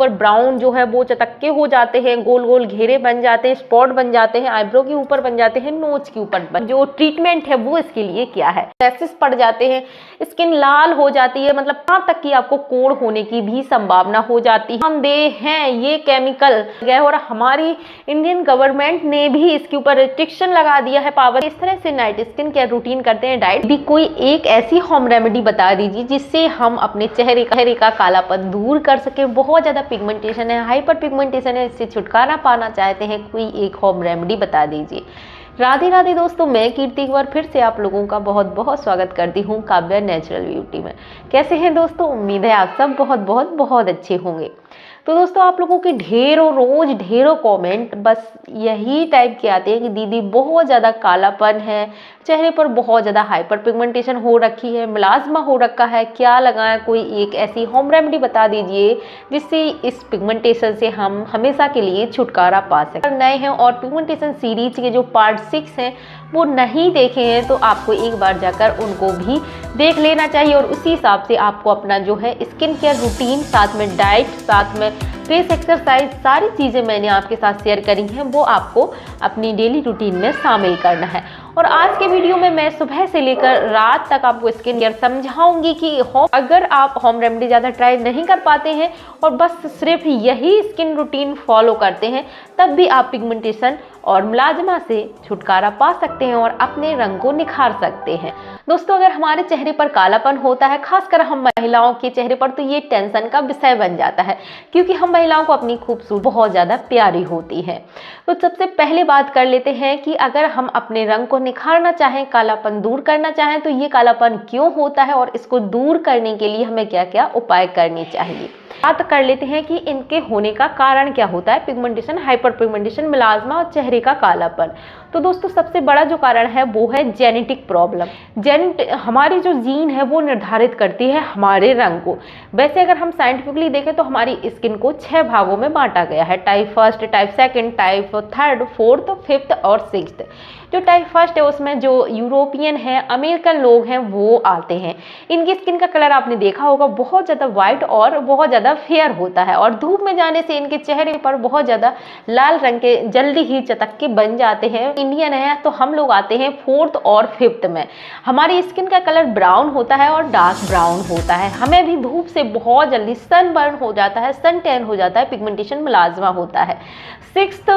पर ब्राउन जो है वो चटक्के हो जाते हैं, गोल गोल घेरे बन जाते हैं, स्पॉट बन जाते हैं, आईब्रो के ऊपर बन जाते हैं, नोज के ऊपर। जो ट्रीटमेंट है वो इसके लिए क्या है? रैशेस पड़ जाते हैं, स्किन लाल हो जाती है, मतलब यहाँ तक कि आपको कोढ़ होने की भी संभावना हो जाती है। संदेह है ये केमिकल गए और हमारी इंडियन गवर्नमेंट ने भी इसके ऊपर रिस्ट्रिक्शन लगा दिया है पावर। इस तरह से नाइट स्किन केयर रूटीन करते हैं डाइट भी। कोई एक ऐसी होम रेमेडी बता दीजिए जिससे हम अपने चेहरे का कालापन दूर कर सके। बहुत ज्यादा पिगमेंटेशन है, हाइपर पिगमेंटेशन है, इससे छुटकारा पाना चाहते हैं, कोई एक होम रेमेडी बता दीजिए। राधे राधे दोस्तों, मैं कीर्ति एक बार फिर से आप लोगों का बहुत बहुत स्वागत करती हूँ काव्या नेचुरल ब्यूटी में। कैसे हैं दोस्तों? उम्मीद है आप सब बहुत अच्छे होंगे। तो दोस्तों, आप लोगों के रोज ढेरों कमेंट बस यही टाइप के आते हैं कि दीदी बहुत ज़्यादा कालापन है, चेहरे पर बहुत ज़्यादा हाइपर पिगमेंटेशन हो रखी है, मेलास्मा हो रखा है, क्या लगाएं? कोई एक ऐसी होम रेमेडी बता दीजिए जिससे इस पिगमेंटेशन से हम हमेशा के लिए छुटकारा पा सकें। नए हैं और पिगमेंटेशन सीरीज के जो पार्ट 6 हैं वो नहीं देखे हैं तो आपको एक बार जाकर उनको भी देख लेना चाहिए और उसी हिसाब से आपको अपना जो है स्किन केयर रूटीन, साथ में डाइट, साथ में फेस एक्सरसाइज, सारी चीज़ें मैंने आपके साथ शेयर करी हैं, वो आपको अपनी डेली रूटीन में शामिल करना है। और आज के वीडियो में मैं सुबह से लेकर रात तक आपको स्किन केयर समझाऊंगी कि अगर आप होम रेमेडी ज़्यादा ट्राई नहीं कर पाते हैं और बस सिर्फ यही स्किन रूटीन फॉलो करते हैं, तब भी आप पिगमेंटेशन और मेलास्मा से छुटकारा पा सकते हैं और अपने रंग को निखार सकते हैं। दोस्तों, अगर हमारे चेहरे पर कालापन होता है, खासकर हम महिलाओं के चेहरे पर, तो ये टेंशन का विषय बन जाता है क्योंकि हम महिलाओं को अपनी खूबसूरती बहुत ज़्यादा प्यारी होती है। तो सबसे पहले बात कर लेते हैं कि अगर हम अपने रंग को निखारना चाहें, कालापन दूर करना चाहें, तो ये कालापन क्यों होता है और इसको दूर करने के लिए हमें क्या क्या उपाय करने चाहिए। बात कर लेते हैं कि इनके होने का कारण क्या होता है, पिगमेंटेशन, हाइपर पिगमेंटेशन, मेलास्मा और चेहरे का कालापन। तो दोस्तों, सबसे बड़ा जो कारण है वो है जेनेटिक प्रॉब्लम। हमारी जो जीन है वो निर्धारित करती है हमारे रंग को। वैसे अगर हम साइंटिफिकली देखें तो हमारी स्किन को 6 भागों में बांटा गया है, टाइप 1, टाइप 2, टाइप 3, 4, 5 और 6। जो टाइप 1 है उसमें जो यूरोपियन है, अमेरिकन लोग हैं वो आते हैं। इनकी स्किन का कलर आपने देखा होगा बहुत ज़्यादा व्हाइट और बहुत ज़्यादा फेयर होता है और धूप में जाने से इनके चेहरे पर बहुत ज़्यादा लाल रंग के जल्दी ही चटक्के बन जाते हैं। इंडियन है तो हम लोग आते हैं 4th और 5th में। हमारी स्किन का कलर ब्राउन होता है और डार्क ब्राउन होता है। हमें भी धूप से बहुत जल्दी सन बर्न हो जाता है, सन टैन हो जाता है, पिगमेंटेशन मेलास्मा होता है। 6th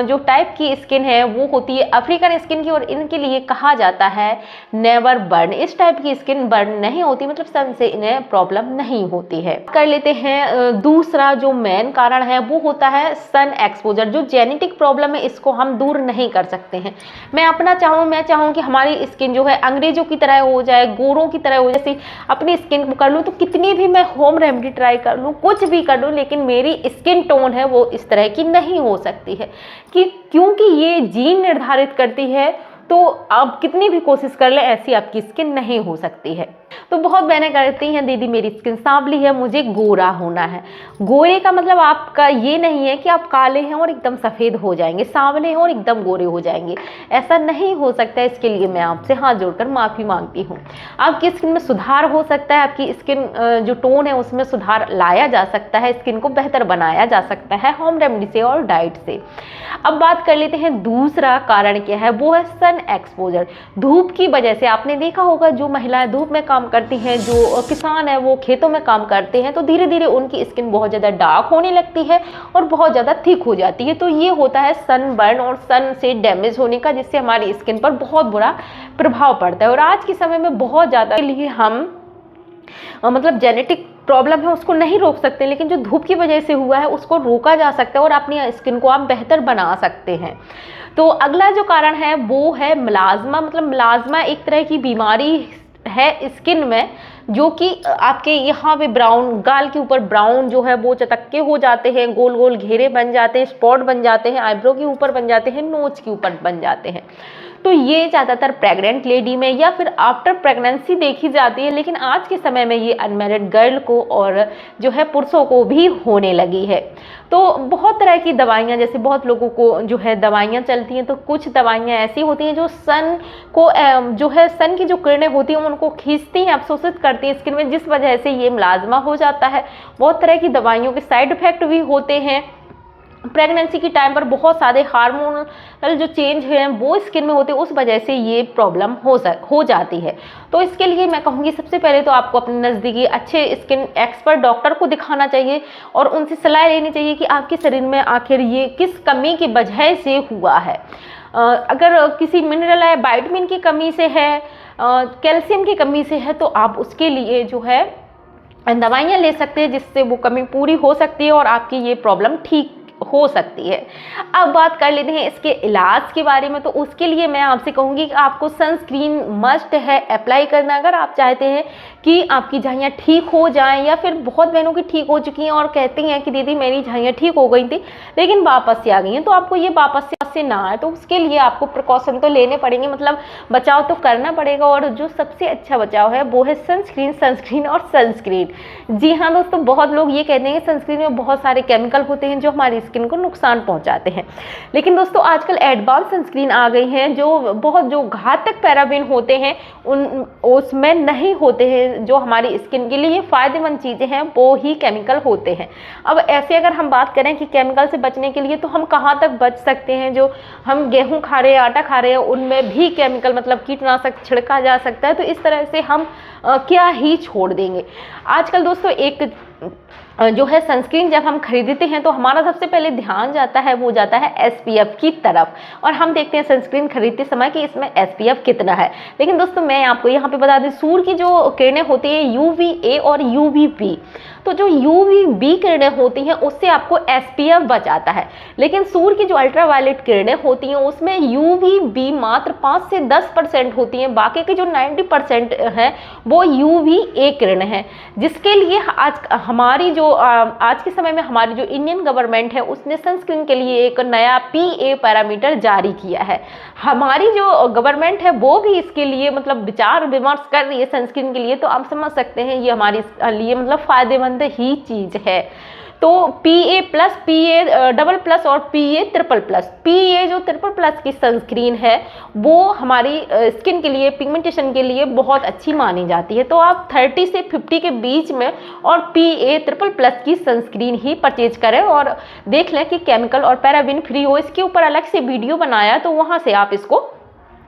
जो टाइप की स्किन है वो होती है अफ्रीकन स्किन की और इनके लिए कहा जाता है नेवर बर्न। इस टाइप की स्किन बर्न नहीं होती, मतलब सन से इन्हें प्रॉब्लम नहीं होती है। कर लेते हैं दूसरा जो मेन कारण है वो होता है सन एक्सपोजर। जो जेनेटिक प्रॉब्लम है इसको हम दूर नहीं कर सकते हैं। मैं चाहूँ कि हमारी स्किन जो है अंग्रेजों की तरह हो जाए, गोरों की तरह हो जाए। जैसे अपनी स्किन को कर लूँ तो कितनी भी मैं होम रेमेडी ट्राई कर लूँ, कुछ भी कर लूँ, लेकिन मेरी स्किन टोन है वो इस तरह की नहीं हो सकती है कि क्योंकि ये जीन निर्धारित करती है। तो आप कितनी भी कोशिश कर लें, ऐसी आपकी स्किन नहीं हो सकती है। तो बहुत बहनें कहती हैं दीदी मेरी स्किन सांवली है, मुझे गोरा होना है। गोरे का मतलब आपका ये नहीं है कि आप काले हैं और एकदम सफ़ेद हो जाएंगे, सांवले हैं और एकदम गोरे हो जाएंगे, ऐसा नहीं हो सकता। इसके लिए मैं आपसे हाथ जोड़कर माफ़ी मांगती हूँ। आपकी स्किन में सुधार हो सकता है, आपकी स्किन जो टोन है उसमें सुधार लाया जा सकता है, स्किन को बेहतर बनाया जा सकता है होम रेमेडी से और डाइट से। अब बात कर लेते हैं दूसरा कारण क्या है, वो है सन एक्सपोजर। धूप की वजह से आपने देखा होगा जो महिलाएं धूप में काम करती हैं, जो किसान है वो खेतों में काम करते हैं, तो धीरे धीरे उनकी स्किन बहुत ज़्यादा डार्क होने लगती है और बहुत ज़्यादा थिक हो जाती है। तो ये होता है सन बर्न और सन से डैमेज होने का, जिससे हमारी स्किन पर बहुत बुरा प्रभाव पड़ता है। और आज के समय में बहुत ज़्यादा लिए हम मतलब जेनेटिक प्रॉब्लम है उसको नहीं रोक सकते, लेकिन जो धूप की वजह से हुआ है उसको रोका जा सकता है और अपनी स्किन को आप बेहतर बना सकते हैं। तो अगला जो कारण है वो है मेलास्मा। मतलब मेलास्मा एक तरह की बीमारी है स्किन में, जो कि आपके यहाँ पे ब्राउन, गाल के ऊपर ब्राउन जो है वो चटक्के हो जाते हैं, गोल गोल घेरे बन जाते हैं, स्पॉट बन जाते हैं, आईब्रो के ऊपर बन जाते हैं, नोज के ऊपर बन जाते हैं। तो ये ज़्यादातर प्रेग्नेंट लेडी में या फिर आफ्टर प्रेगनेंसी देखी जाती है, लेकिन आज के समय में ये अनमैरिड गर्ल को और जो है पुरुषों को भी होने लगी है। तो बहुत तरह की दवाइयाँ, जैसे बहुत लोगों को जो है दवाइयाँ चलती हैं, तो कुछ दवाइयाँ ऐसी होती हैं जो सन को जो है सन की जो किरणें होती हैं उनको खींचती हैं, अवशोषित करती हैं स्किन में, जिस वजह से ये मिलाज्मा हो जाता है। बहुत तरह की दवाइयों के साइड इफेक्ट भी होते हैं। प्रेगनेंसी की टाइम पर बहुत सारे हार्मोनल जो चेंज हैं वो स्किन में होते हैं, उस वजह से ये प्रॉब्लम हो जाती है। तो इसके लिए मैं कहूँगी सबसे पहले तो आपको अपने नज़दीकी अच्छे स्किन एक्सपर्ट डॉक्टर को दिखाना चाहिए और उनसे सलाह लेनी चाहिए कि आपके शरीर में आखिर ये किस कमी की वजह से हुआ है। अगर किसी मिनरल है, विटामिन की कमी से है, कैल्शियम की कमी से है, तो आप उसके लिए जो है दवाइयाँ ले सकते हैं, जिससे वो कमी पूरी हो सकती है और आपकी ये प्रॉब्लम ठीक हो सकती है। अब बात कर लेते हैं इसके इलाज के बारे में। तो उसके लिए मैं आपसे कहूँगी कि आपको सनस्क्रीन मस्ट है अप्लाई करना, अगर आप चाहते हैं कि आपकी झाइयाँ ठीक हो जाएं, या फिर बहुत बहनों की ठीक हो चुकी हैं और कहती हैं कि दीदी मेरी झाइयाँ ठीक हो गई थी लेकिन वापस से आ गई हैं, तो आपको ये वापस से ना आए तो उसके लिए आपको प्रिकॉशन तो लेने पड़ेंगे, मतलब बचाव तो करना पड़ेगा। और जो सबसे अच्छा बचाव है वो है सनस्क्रीन और सनस्क्रीन। जी हाँ दोस्तों, बहुत लोग ये कहते हैं कि सनस्क्रीन में बहुत सारे केमिकल होते हैं जो हमारी स्किन को नुकसान पहुंचाते हैं, लेकिन दोस्तों आजकल एडवांस सनस्क्रीन आ गई हैं जो घातक पैराबेन होते हैं उसमें नहीं होते हैं। जो हमारी स्किन के लिए फायदेमंद चीज़ें हैं वो ही केमिकल होते हैं। अब ऐसे अगर हम बात करें कि केमिकल से बचने के लिए, तो हम कहाँ तक बच सकते हैं। जो हम गेहूँ खा रहे हैं, आटा खा रहे हैं, उनमें भी केमिकल मतलब कीटनाशक छिड़का जा सकता है, तो इस तरह से हम क्या ही छोड़ देंगे। आजकल दोस्तों एक जो है सनस्क्रीन जब हम खरीदते हैं तो हमारा सबसे पहले ध्यान जाता है SPF की तरफ, और हम देखते हैं सनस्क्रीन खरीदते समय कि इसमें SPF कितना है। लेकिन दोस्तों मैं आपको यहाँ पे बता दूं, सूर्य की जो किरणें होती है UVA और UVB, तो जो UVB किरणें होती हैं उससे आपको SPF बचाता है, लेकिन सूर्य की जो अल्ट्रावायलेट किरणें होती हैं उसमें UVB मात्र 5 से 10% होती हैं, बाकी के जो 90% है वो UVA किरणें हैं, जिसके लिए आज के समय में हमारी जो इंडियन गवर्नमेंट है उसने सनस्क्रीन के लिए एक नया PA पैरामीटर जारी किया है। हमारी जो गवर्नमेंट है वो भी इसके लिए मतलब विचार विमर्श कर रही है सनस्क्रीन के लिए, तो आप समझ सकते हैं ये हमारे लिए मतलब फायदेमंद ही चीज़ है। तो PA+, PA डबल प्लस और PA ट्रिपल प्लस, PA जो ट्रिपल प्लस की सनस्क्रीन है वो हमारी स्किन के लिए, पिगमेंटेशन के लिए बहुत अच्छी मानी जाती है। तो आप 30 से 50 के बीच में और PA ट्रिपल प्लस की सनस्क्रीन ही परचेज करें और देख लें कि केमिकल और पैराबेन फ्री हो। इसके ऊपर अलग से वीडियो बनाया, तो वहाँ से आप इसको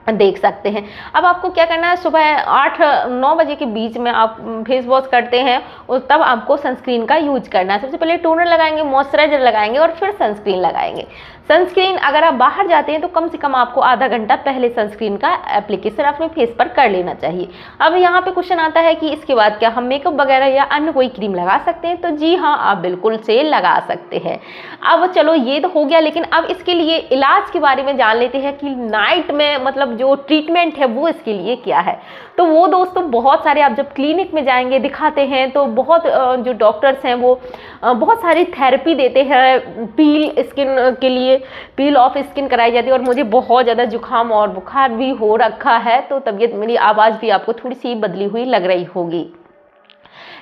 देख सकते हैं। अब आपको क्या करना है, सुबह 8-9 बजे के बीच में आप फेस वॉश करते हैं और तब आपको सनस्क्रीन का यूज करना है। सबसे पहले टोनर लगाएंगे, मॉइस्चराइजर लगाएंगे और फिर सनस्क्रीन लगाएंगे। सनस्क्रीन अगर आप बाहर जाते हैं तो कम से कम आपको आधा घंटा पहले सनस्क्रीन का एप्लीकेशन अपने फेस पर कर लेना चाहिए। अब यहाँ पे क्वेश्चन आता है कि इसके बाद क्या हम मेकअप वगैरह या अन्य कोई क्रीम लगा सकते हैं, तो जी हाँ, आप बिल्कुल से लगा सकते हैं। अब चलो ये तो हो गया, लेकिन अब इसके लिए इलाज के बारे में जान लेते हैं कि नाइट में मतलब जो ट्रीटमेंट है वो इसके लिए क्या है। तो वो दोस्तों बहुत सारे, आप जब क्लिनिक में जाएंगे दिखाते हैं तो बहुत जो डॉक्टर्स हैं वो बहुत सारी थेरेपी देते हैं। पील स्किन के लिए पील ऑफ स्किन कराई जाती है, और मुझे बहुत ज़्यादा जुकाम और बुखार भी हो रखा है, तो तबीयत, मेरी आवाज़ भी आपको थोड़ी सी बदली हुई लग रही होगी।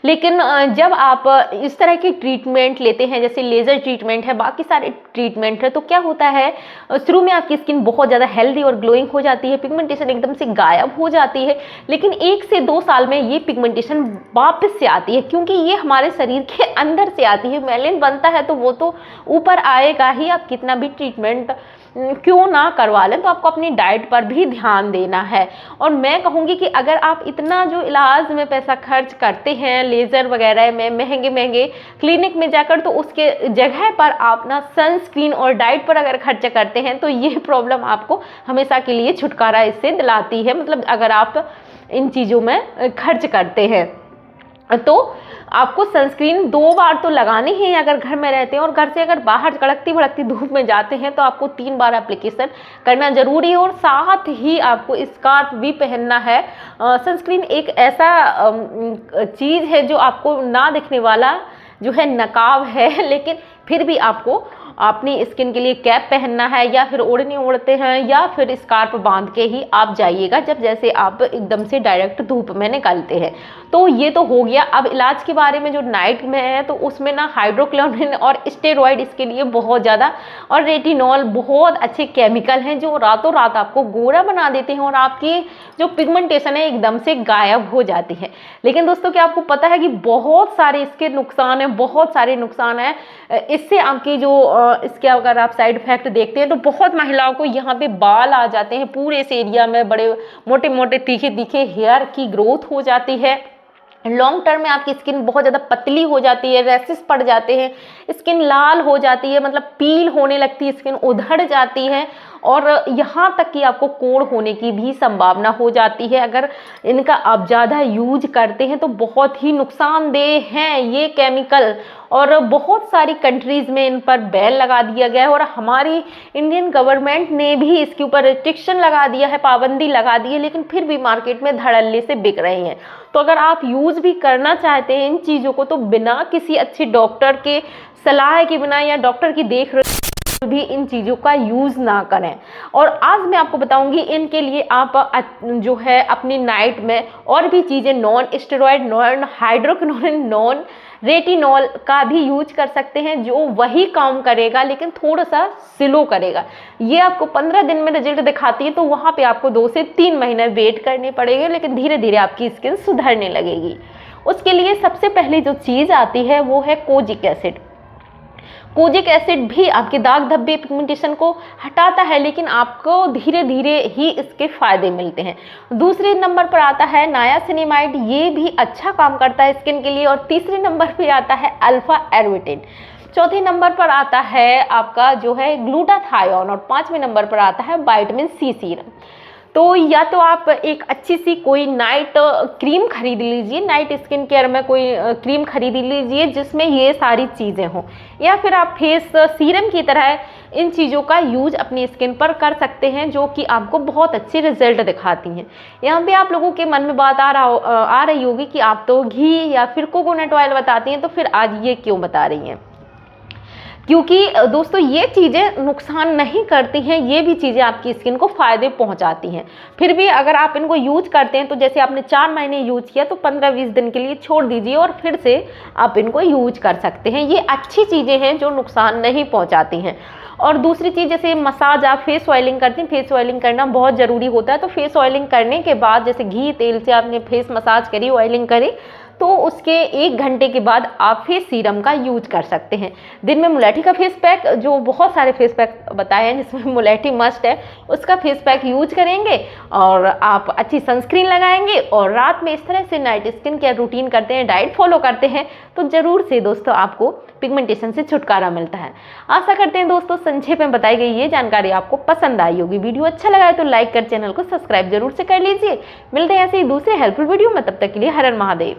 लेकिन जब आप इस तरह की ट्रीटमेंट लेते हैं, जैसे लेज़र ट्रीटमेंट है, बाकी सारे ट्रीटमेंट है, तो क्या होता है, शुरू में आपकी स्किन बहुत ज़्यादा हेल्दी और ग्लोइंग हो जाती है, पिगमेंटेशन एकदम से गायब हो जाती है, लेकिन 1 से 2 साल में ये पिगमेंटेशन वापस से आती है, क्योंकि ये हमारे शरीर के अंदर से आती है। मेलानिन बनता है तो वो तो ऊपर आएगा ही, आप कितना भी ट्रीटमेंट क्यों ना करवा लें। तो आपको अपनी डाइट पर भी ध्यान देना है। और मैं कहूँगी कि अगर आप इतना जो इलाज में पैसा खर्च करते हैं लेज़र वगैरह में महंगे क्लिनिक में जाकर, तो उसके जगह पर आप ना सनस्क्रीन और डाइट पर अगर खर्च करते हैं तो ये प्रॉब्लम आपको हमेशा के लिए छुटकारा इससे दिलाती है। मतलब अगर आप इन चीज़ों में खर्च करते हैं तो आपको सनस्क्रीन 2 बार तो लगानी है अगर घर में रहते हैं, और घर से अगर बाहर कड़कती भड़कती धूप में जाते हैं तो आपको 3 बार एप्लीकेशन करना जरूरी है। और साथ ही आपको स्कार्फ भी पहनना है। सनस्क्रीन एक ऐसा चीज़ है जो आपको ना दिखने वाला जो है नकाब है, लेकिन फिर भी आपको अपनी स्किन के लिए कैप पहनना है या फिर ओढ़नी ओढ़ते हैं या फिर स्कार्फ बांध के ही आप जाइएगा, जब जैसे आप एकदम से डायरेक्ट धूप में निकलते हैं। तो ये तो हो गया। अब इलाज के बारे में, जो नाइट में है तो उसमें ना हाइड्रोक्लोरिन और स्टेरॉइड इसके लिए बहुत ज़्यादा, और रेटिनॉल बहुत अच्छे केमिकल हैं जो रातों रात आपको गोरा बना देते हैं और आपकी जो पिगमेंटेशन है एकदम से गायब हो जाती है। लेकिन दोस्तों क्या आपको पता है कि बहुत सारे इसके नुकसान हैं, बहुत सारे नुकसान हैं। इससे आपकी जो इसके अगर आप साइड इफेक्ट देखते हैं तो बहुत महिलाओं को यहाँ पे बाल आ जाते हैं, पूरे इस एरिया में बड़े मोटे मोटे तीखे तीखे हेयर की ग्रोथ हो जाती है। लॉन्ग टर्म में आपकी स्किन बहुत ज़्यादा पतली हो जाती है, रैशेस पड़ जाते हैं, स्किन लाल हो जाती है, मतलब पील होने लगती है, स्किन उधड़ जाती है और यहाँ तक कि आपको कोढ़ होने की भी संभावना हो जाती है अगर इनका आप ज़्यादा यूज करते हैं। तो बहुत ही नुकसानदेह हैं ये केमिकल और बहुत सारी कंट्रीज़ में इन पर बैन लगा दिया गया है और हमारी इंडियन गवर्नमेंट ने भी इसके ऊपर रिस्ट्रिक्शन लगा दिया है, पाबंदी लगा दी है, लेकिन फिर भी मार्केट में धड़ल्ले से बिक रहे हैं। तो अगर आप यूज़ भी करना चाहते हैं इन चीज़ों को तो बिना किसी अच्छे डॉक्टर के सलाह के बिना या डॉक्टर की देख भी इन चीज़ों का यूज़ ना करें। और आज मैं आपको बताऊंगी इनके लिए आप जो है अपनी नाइट में और भी चीज़ें non steroid, non hydrochlorine, non retinol का भी यूज कर सकते हैं जो वही काम करेगा लेकिन थोड़ा सा स्लो करेगा। ये आपको 15 दिन में रिजल्ट दिखाती है तो वहाँ पे आपको 2 से 3 महीने वेट करने पड़ेंगे, लेकिन धीरे धीरे आपकी स्किन सुधरने लगेगी। उसके लिए सबसे पहले जो चीज़ आती है वो है कोजिक एसिड। कोजिक एसिड भी आपके दाग धब्बे पिगमेंटेशन को हटाता है, लेकिन आपको धीरे धीरे ही इसके फायदे मिलते हैं। दूसरे नंबर पर आता है नायासिनामाइड, ये भी अच्छा काम करता है स्किन के लिए। और तीसरे नंबर पे आता है अल्फा एरोटिन। चौथे नंबर पर आता है आपका जो है ग्लूटाथायोन और 5वें नंबर पर आता है विटामिन सी सीरम। तो या तो आप एक अच्छी सी कोई नाइट क्रीम खरीद लीजिए, नाइट स्किन केयर में कोई क्रीम खरीद लीजिए जिसमें ये सारी चीज़ें हों, या फिर आप फेस सीरम की तरह इन चीज़ों का यूज अपनी स्किन पर कर सकते हैं जो कि आपको बहुत अच्छे रिजल्ट दिखाती हैं। यहाँ पे आप लोगों के मन में बात आ रही होगी कि आप तो घी या फिर कोकोनट ऑयल बताती हैं, तो फिर आज ये क्यों बता रही हैं? क्योंकि दोस्तों ये चीज़ें नुकसान नहीं करती हैं, ये भी चीज़ें आपकी स्किन को फ़ायदे पहुंचाती हैं। फिर भी अगर आप इनको यूज करते हैं तो जैसे आपने 4 महीने यूज किया तो 15-20 दिन के लिए छोड़ दीजिए और फिर से आप इनको यूज कर सकते हैं। ये अच्छी चीज़ें हैं जो नुकसान नहीं पहुँचाती हैं। और दूसरी चीज़ जैसे मसाज, आप फेस ऑयलिंग करते हैं, फेस ऑयलिंग करना बहुत ज़रूरी होता है। तो फेस ऑयलिंग करने के बाद जैसे घी तेल से आपने फेस मसाज करी, ऑयलिंग करी, तो उसके 1 घंटे के बाद आप फेस सीरम का यूज कर सकते हैं। दिन में मुलेठी का फेस पैक, जो बहुत सारे फेस पैक बताए हैं जिसमें मुलेठी मस्ट है, उसका फेस पैक यूज करेंगे और आप अच्छी सनस्क्रीन लगाएंगे और रात में इस तरह से नाइट स्किन केयर रूटीन करते हैं, डाइट फॉलो करते हैं, तो ज़रूर से दोस्तों आपको पिगमेंटेशन से छुटकारा मिलता है। आशा करते हैं दोस्तों संक्षेप में बताई गई ये जानकारी आपको पसंद आई होगी। वीडियो अच्छा लगा है तो लाइक कर चैनल को सब्सक्राइब जरूर से कर लीजिए। मिलते हैं ऐसे ही दूसरे हेल्पफुल वीडियो में, तब तक के लिए हर हर महादेव।